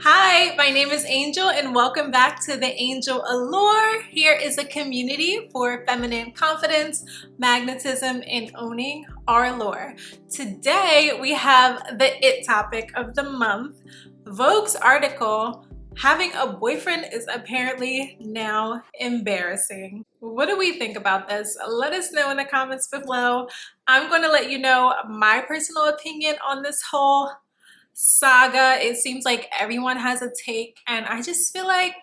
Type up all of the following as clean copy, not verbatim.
Hi, my name is Angel and welcome back to the Angel Allure. Here is a community for feminine confidence, magnetism, and owning our allure. Today we have the it topic of the month, Vogue's article, having a boyfriend is apparently now embarrassing. What do we think about this? Let us know in the comments below. I'm going to let you know my personal opinion on this whole saga. It seems like everyone has a take, and I just feel like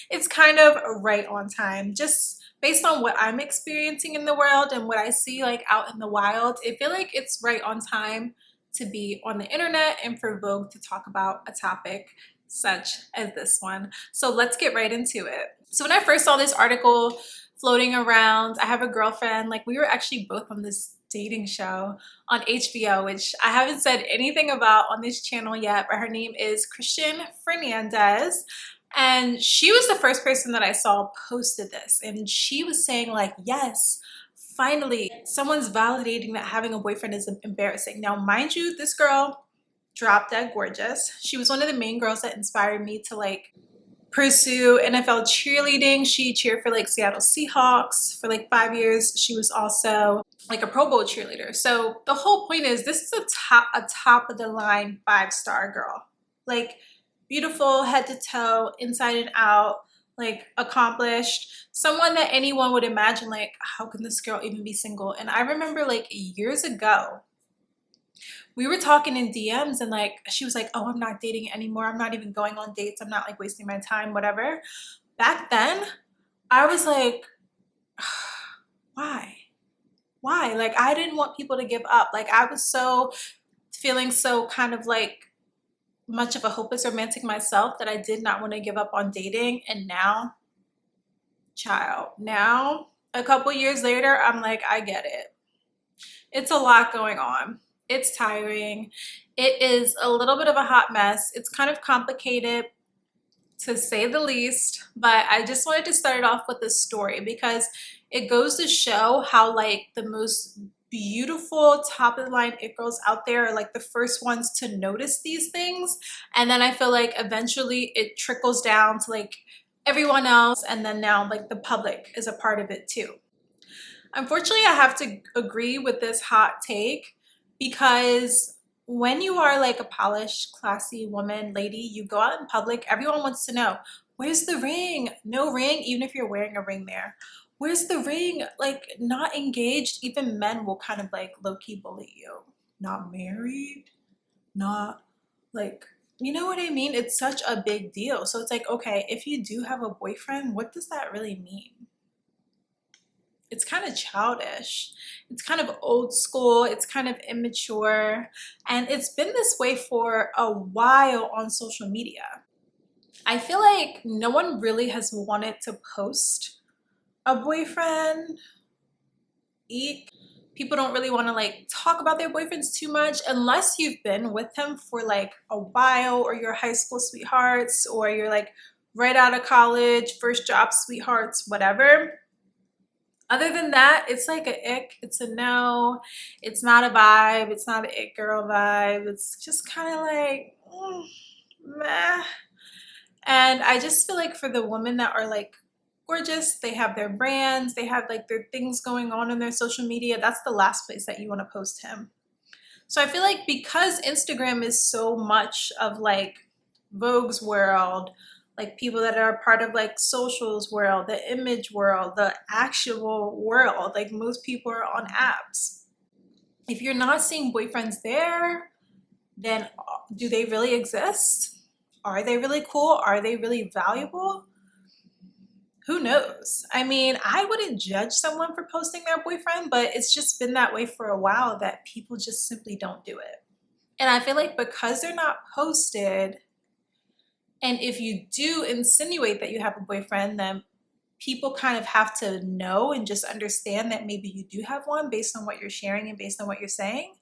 it's kind of right on time. Just based on what I'm experiencing in the world and what I see like out in the wild, I feel like it's right on time to be on the internet and for Vogue to talk about a topic such as this one. So let's get right into it. So when I first saw this article floating around, I have a girlfriend, like we were actually both on this dating show on HBO, which I haven't said anything about on this channel yet, but her name is Christian Fernandez. And she was the first person that I saw posted this. And she was saying like, yes, finally, someone's validating that having a boyfriend is embarrassing. Now, mind you, this girl drop dead gorgeous. She was one of the main girls that inspired me to like pursue NFL cheerleading. She cheered for like Seattle Seahawks for like 5 years. She was also like a Pro Bowl cheerleader. So the whole point is this is a top of the line 5-star girl. Like beautiful head to toe, inside and out, like accomplished, someone that anyone would imagine like how can this girl even be single? And I remember like years ago we were talking in DMs and like she was like, oh, I'm not dating anymore. I'm not even going on dates. I'm not like wasting my time, whatever. Back then, I was like, why? Why? Like I didn't want people to give up. Like I was so feeling so kind of like much of a hopeless romantic myself that I did not want to give up on dating. And now, child, now a couple years later, I'm like, I get it. It's a lot going on. It's tiring. It is a little bit of a hot mess. It's kind of complicated to say the least, but I just wanted to start it off with this story because it goes to show how like the most beautiful top of the line it girls out there are like the first ones to notice these things. And then I feel like eventually it trickles down to like everyone else. And then now like the public is a part of it too. Unfortunately, I have to agree with this hot take because when you are like a polished, classy woman, lady, you go out in public, everyone wants to know, where's the ring? No ring, even if you're wearing a ring there. Where's the ring? Like, not engaged, even men will kind of like low key bully you. Not married, not like, you know what I mean? It's such a big deal. So it's like, okay, if you do have a boyfriend, what does that really mean? It's kind of childish. It's kind of old school. It's kind of immature. And it's been this way for a while on social media. I feel like no one really has wanted to post a boyfriend. Eek. People don't really want to like talk about their boyfriends too much unless you've been with them for like a while or you're high school sweethearts or you're like right out of college, first job sweethearts, whatever. Other than that, it's like a ick, it's a no, it's not a vibe, it's not an it girl vibe, it's just kind of like, meh. And I just feel like for the women that are like gorgeous, they have their brands, they have like their things going on in their social media, that's the last place that you want to post him. So I feel like because Instagram is so much of like Vogue's world, like people that are part of like socials world, the image world, the actual world, like most people are on apps. If you're not seeing boyfriends there, then do they really exist? Are they really cool? Are they really valuable? Who knows? I mean, I wouldn't judge someone for posting their boyfriend, but it's just been that way for a while that people just simply don't do it. And I feel like because they're not posted, and if you do insinuate that you have a boyfriend, then people kind of have to know and just understand that maybe you do have one based on what you're sharing and based on what you're saying.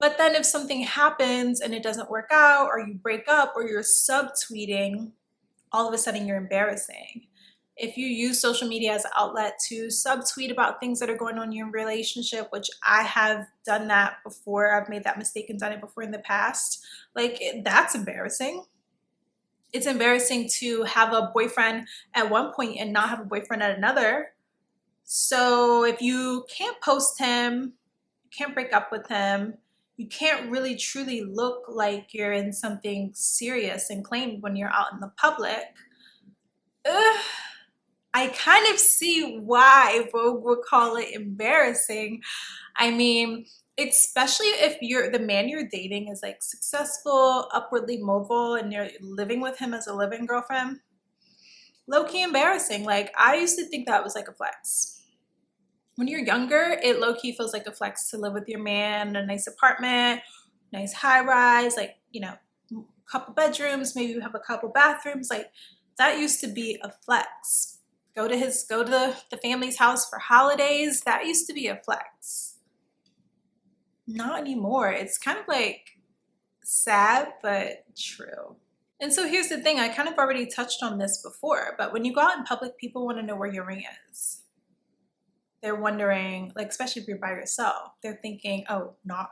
But then if something happens and it doesn't work out, or you break up, or you're subtweeting, all of a sudden you're embarrassing. If you use social media as an outlet to subtweet about things that are going on in your relationship, which I have done that before, I've made that mistake and done it before in the past, like that's embarrassing. It's embarrassing to have a boyfriend at one point and not have a boyfriend at another. So if you can't post him, you can't break up with him, you can't really truly look like you're in something serious and claimed when you're out in the public, I kind of see why Vogue would call it embarrassing. I mean, especially if the man you're dating is like successful, upwardly mobile, and you're living with him as a living girlfriend. Low-key embarrassing. Like, I used to think that was like a flex. When you're younger, it low-key feels like a flex to live with your man in a nice apartment, nice high-rise, like, you know, a couple bedrooms, maybe you have a couple bathrooms. Like, that used to be a flex. Go to the family's house for holidays. That used to be a flex. Not anymore. It's kind of like sad, but true. And so here's the thing, I kind of already touched on this before, but when you go out in public, people want to know where your ring is. They're wondering, like, especially if you're by yourself, they're thinking, oh, not,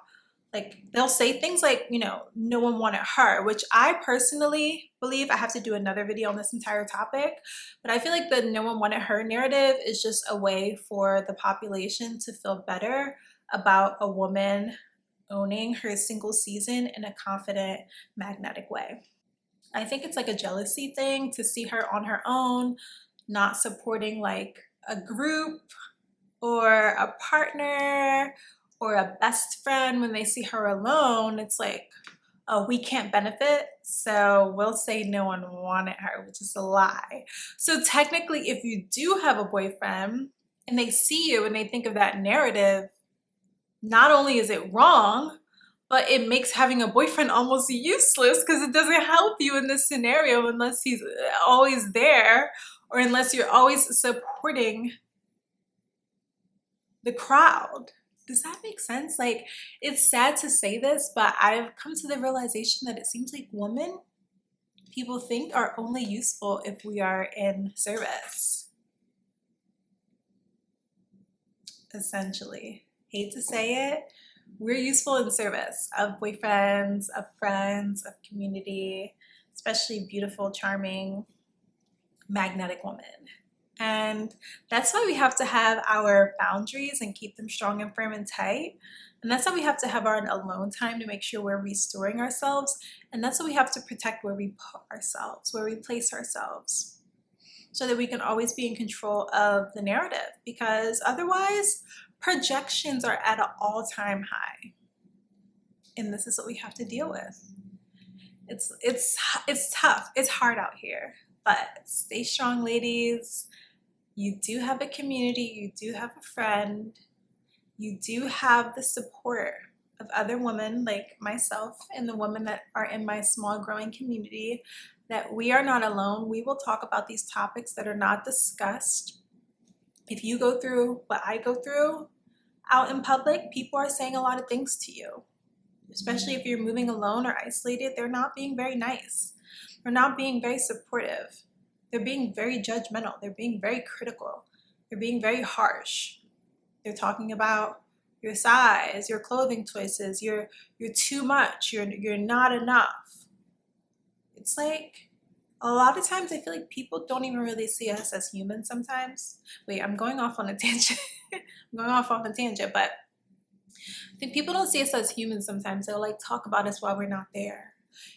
like, they'll say things like, you know, no one wanted her, which I personally believe, I have to do another video on this entire topic, but I feel like the no one wanted her narrative is just a way for the population to feel better about a woman owning her single season in a confident, magnetic way. I think it's like a jealousy thing to see her on her own, not supporting like a group or a partner or a best friend. When they see her alone, it's like, oh, we can't benefit, so we'll say no one wanted her, which is a lie. So technically, if you do have a boyfriend and they see you and they think of that narrative, not only is it wrong, but it makes having a boyfriend almost useless because it doesn't help you in this scenario unless he's always there or unless you're always supporting the crowd. Does that make sense? Like, it's sad to say this, but I've come to the realization that it seems like women, people think, are only useful if we are in service. Essentially. Hate to say it, we're useful in service of boyfriends, of friends, of community, especially beautiful, charming, magnetic women. And that's why we have to have our boundaries and keep them strong and firm and tight. And that's why we have to have our alone time to make sure we're restoring ourselves. And that's why we have to protect where we put ourselves, where we place ourselves, so that we can always be in control of the narrative, because otherwise projections are at an all-time high. And this is what we have to deal with. It's tough. It's hard out here, but stay strong, ladies. You do have a community, you do have a friend, you do have the support of other women like myself and the women that are in my small growing community, that we are not alone. We will talk about these topics that are not discussed. If you go through what I go through out in public, people are saying a lot of things to you, especially if you're moving alone or isolated. They're not being very nice. They're not being very supportive. They're being very judgmental. They're being very critical. They're being very harsh. They're talking about your size, your clothing choices, you're too much, you're not enough. It's like, a lot of times I feel like people don't even really see us as humans sometimes. Wait, I'm going off on a tangent. I'm going off on a tangent, but I think people don't see us as humans sometimes. They'll like talk about us while we're not there.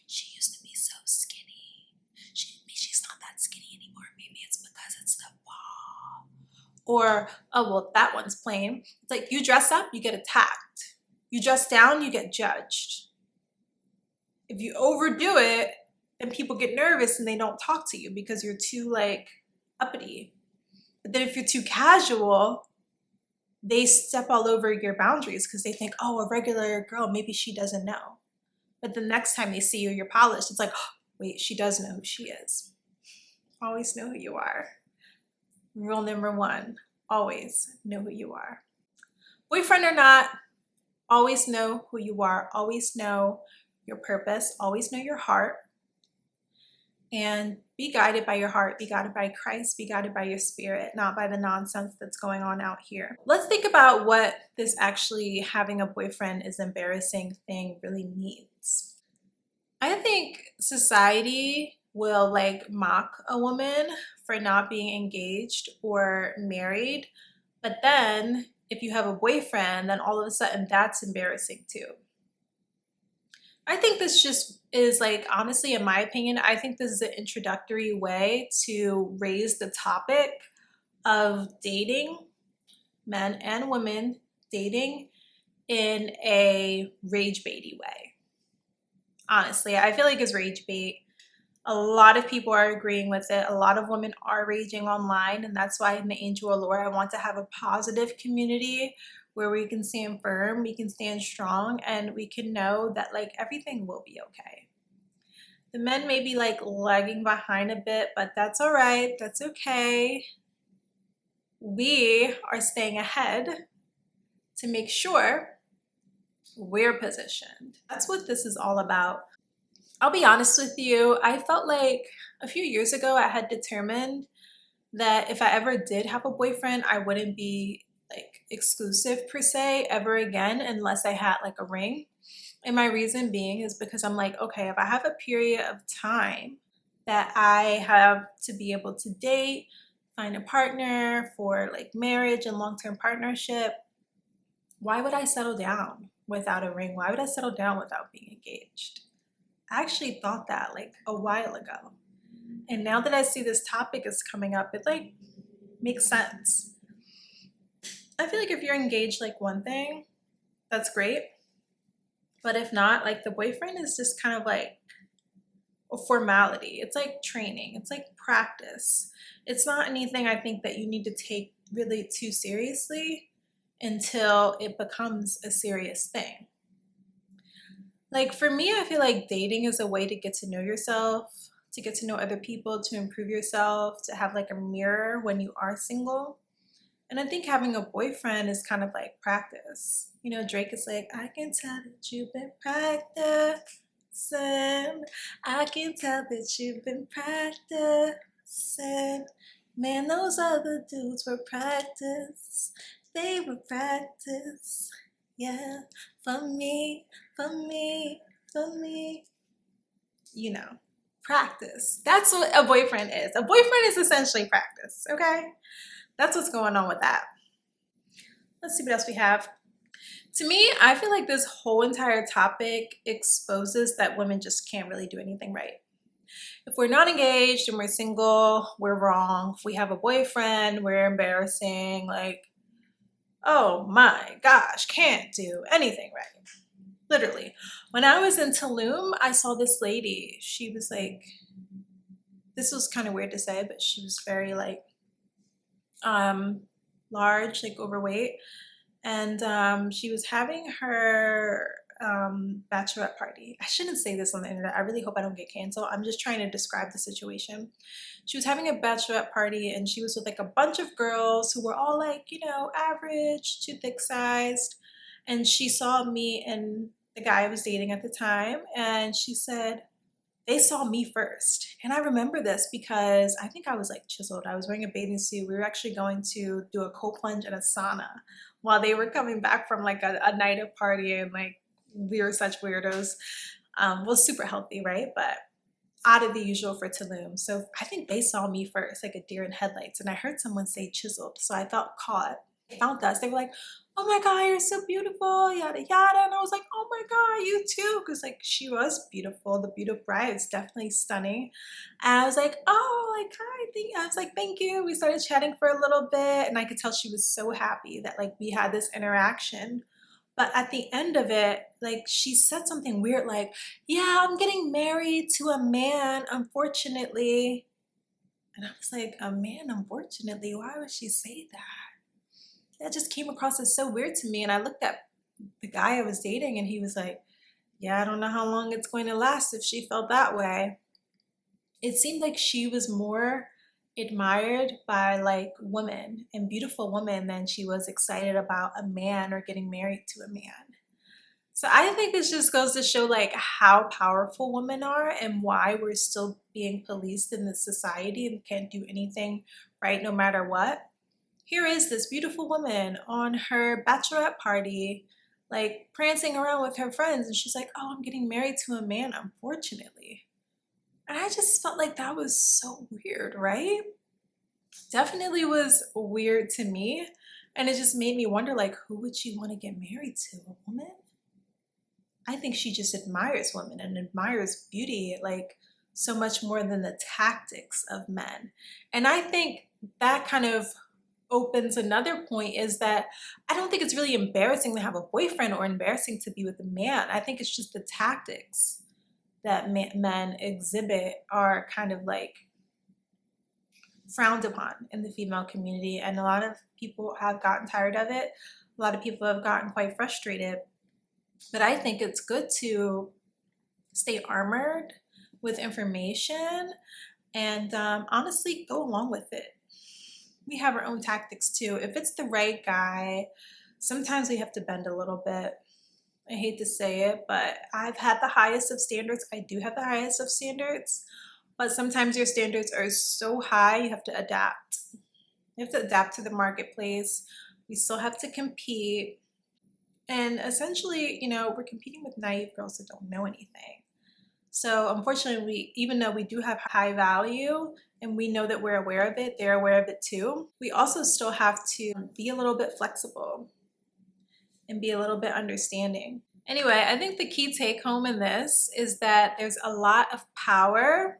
She used to be so skinny. She's not that skinny anymore. Maybe it's because it's the wall. Or, oh, well, that one's plain. It's like, you dress up, you get attacked. You dress down, you get judged. If you overdo it, then people get nervous and they don't talk to you because you're too like uppity. But then if you're too casual, they step all over your boundaries because they think, oh, a regular girl, maybe she doesn't know. But the next time they see you, you're polished. It's like, oh, wait, she does know who she is. Always know who you are. Rule number one, always know who you are. Boyfriend or not, always know who you are. Always know your purpose. Always know your heart. and be guided by your heart, be guided by Christ, be guided by your spirit, not by the nonsense that's going on out here. Let's think about what this actually having a boyfriend is embarrassing thing really means. I think society will like mock a woman for not being engaged or married, but then if you have a boyfriend, then all of a sudden that's embarrassing too. I think this just is like, honestly, in my opinion, I think this is an introductory way to raise the topic of dating, men and women dating in a rage baity way. Honestly, I feel like it's rage bait. A lot of people are agreeing with it. A lot of women are raging online, and that's why in the Angel Allure, I want to have a positive community where we can stand firm, we can stand strong, and we can know that like everything will be okay. The men may be like lagging behind a bit, but that's all right. That's okay. We are staying ahead to make sure we're positioned. That's what this is all about. I'll be honest with you, I felt like a few years ago I had determined that if I ever did have a boyfriend, I wouldn't be like exclusive per se ever again unless I had like a ring. And my reason being is because I'm like, okay, if I have a period of time that I have to be able to date, find a partner for like marriage and long-term partnership, why would I settle down without a ring? Why would I settle down without being engaged? I actually thought that like a while ago. And now that I see this topic is coming up, it like makes sense. I feel like if you're engaged, like one thing, that's great. But if not, like the boyfriend is just kind of like a formality. It's like training, it's like practice. It's not anything I think that you need to take really too seriously until it becomes a serious thing. Like for me, I feel like dating is a way to get to know yourself, to get to know other people, to improve yourself, to have like a mirror when you are single. And I think having a boyfriend is kind of like practice. You know, Drake is like, I can tell that you've been practicing. I can tell that you've been practicing. Man, those other dudes were practice. They were practice. Yeah, for me, for me, for me. You know, practice. That's what a boyfriend is. A boyfriend is essentially practice, okay? That's what's going on with that. Let's see what else we have. To me, I feel like this whole entire topic exposes that women just can't really do anything right. If we're not engaged and we're single, we're wrong. If we have a boyfriend, we're embarrassing. Like, oh my gosh, can't do anything right. Literally. When I was in Tulum, I saw this lady. She was like, this was kind of weird to say, but she was very like large, like overweight. And she was having her bachelorette party. I shouldn't say this on the internet. I really hope I don't get canceled. I'm just trying to describe the situation. She was having a bachelorette party and she was with like a bunch of girls who were all like, you know, average to thick sized. And she saw me and the guy I was dating at the time, and she said, they saw me first. And I remember this because I think I was like chiseled. I was wearing a bathing suit. We were actually going to do a cold plunge and a sauna while they were coming back from like a night of partying. Like we were such weirdos. Was super healthy, right? But out of the usual for Tulum. So I think they saw me first, like a deer in headlights. And I heard someone say chiseled. So I felt caught. They found us. They were like, oh my God, you're so beautiful, yada yada. And I was like, oh my God, you too. Because like she was beautiful. The beautiful bride is definitely stunning. And I was like, oh, like hi, I was like, thank you. We started chatting for a little bit, and I could tell she was so happy that like we had this interaction. But at the end of it, like she said something weird, like, yeah, I'm getting married to a man, unfortunately. And I was like, a man, unfortunately? Why would she say that? That just came across as so weird to me. And I looked at the guy I was dating and he was like, yeah, I don't know how long it's going to last if she felt that way. It seemed like she was more admired by like women and beautiful women than she was excited about a man or getting married to a man. So I think this just goes to show like how powerful women are and why we're still being policed in this society and can't do anything right no matter what. Here is this beautiful woman on her bachelorette party, like prancing around with her friends, and she's like, "Oh, I'm getting married to a man, unfortunately." And I just felt like that was so weird, right? Definitely was weird to me. And it just made me wonder, like, who would she want to get married to? A woman? I think she just admires women and admires beauty, like, so much more than the tactics of men. And I think that kind of opens another point is that I don't think it's really embarrassing to have a boyfriend or embarrassing to be with a man. I think it's just the tactics that men exhibit are kind of like frowned upon in the female community. And a lot of people have gotten tired of it. A lot of people have gotten quite frustrated. But I think it's good to stay armored with information and honestly go along with it. We have our own tactics too. If it's the right guy, sometimes we have to bend a little bit. I hate to say it, but I've had the highest of standards. I do have the highest of standards, but sometimes your standards are so high, you have to adapt. You have to adapt to the marketplace. We still have to compete. And essentially, we're competing with naive girls that don't know anything. So unfortunately, even though we do have high value and we know that we're aware of it, they're aware of it too, we also still have to be a little bit flexible and be a little bit understanding. Anyway, I think the key take home in this is that there's a lot of power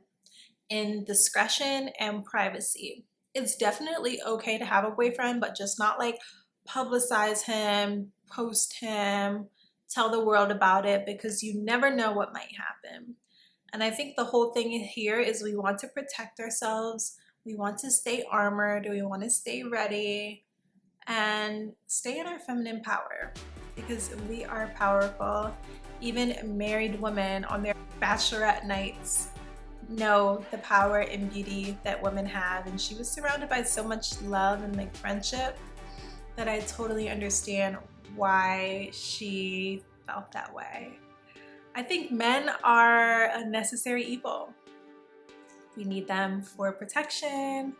in discretion and privacy. It's definitely okay to have a boyfriend, but just not like publicize him, post him, tell the world about it, because you never know what might happen. And I think the whole thing here is we want to protect ourselves. We want to stay armored. We want to stay ready and stay in our feminine power because we are powerful. Even married women on their bachelorette nights know the power and beauty that women have. And she was surrounded by so much love and like friendship that I totally understand why she felt that way. I think men are a necessary evil. We need them for protection.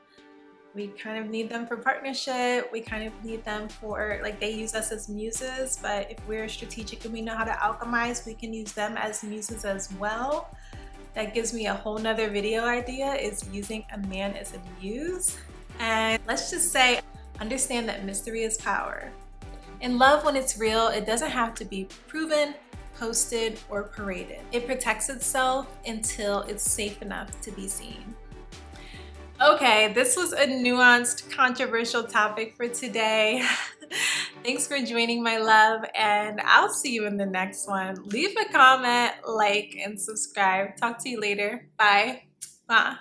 We kind of need them for partnership. We kind of need them for, like, they use us as muses, but if we're strategic and we know how to alchemize, we can use them as muses as well. That gives me a whole nother video idea, is using a man as a muse. And let's just say, understand that mystery is power. In love, when it's real, it doesn't have to be proven, posted, or paraded. It protects itself until it's safe enough to be seen. Okay, this was a nuanced, controversial topic for today. Thanks for joining, my love, and I'll see you in the next one. Leave a comment, like, and subscribe. Talk to you later. Bye. Mwah.